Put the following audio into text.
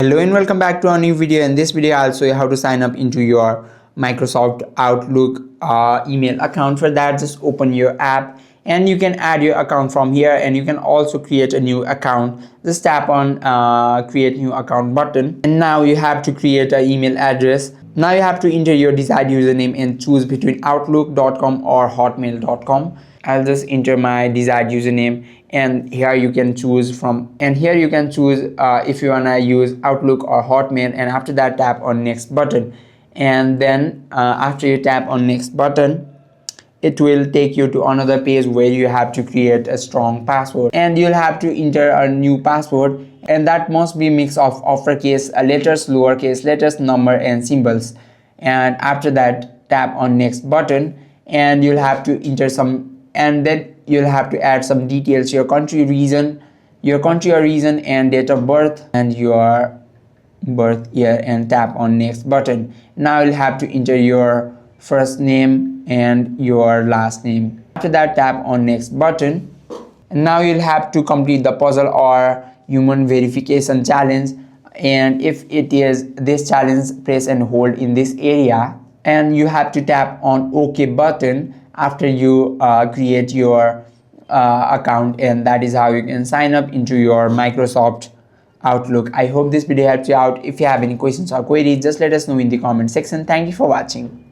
Hello and welcome back to a new video. In this video I'll show you how to sign up into your Microsoft Outlook email account. For that, just open your app and you can add your account from here, and you can also create a new account. Just tap on create new account button, and now you have to create an email address. Now you have to enter your desired username and choose between outlook.com or hotmail.com. I'll just enter my desired username, and here you can choose if you wanna use Outlook or Hotmail, and after that tap on next button. And then after you tap on next button, it will take you to another page where you have to create a strong password, and you'll have to enter a new password, and that must be mix of uppercase letters, lowercase letters, number and symbols. And after that tap on next button, and you'll have to enter some, and then you'll have to add some details, your country or region and date of birth and your birth year, and tap on next button. Now you'll have to enter your first name and your last name. After that tap on next button, and now you'll have to complete the puzzle or human verification challenge, and if it is this challenge, press and hold in this area, and you have to tap on OK button after you create your account, and that is how you can sign up into your Microsoft Outlook. I hope this video helps you out. If you have any questions or queries, just let us know in the comment section. Thank you for watching.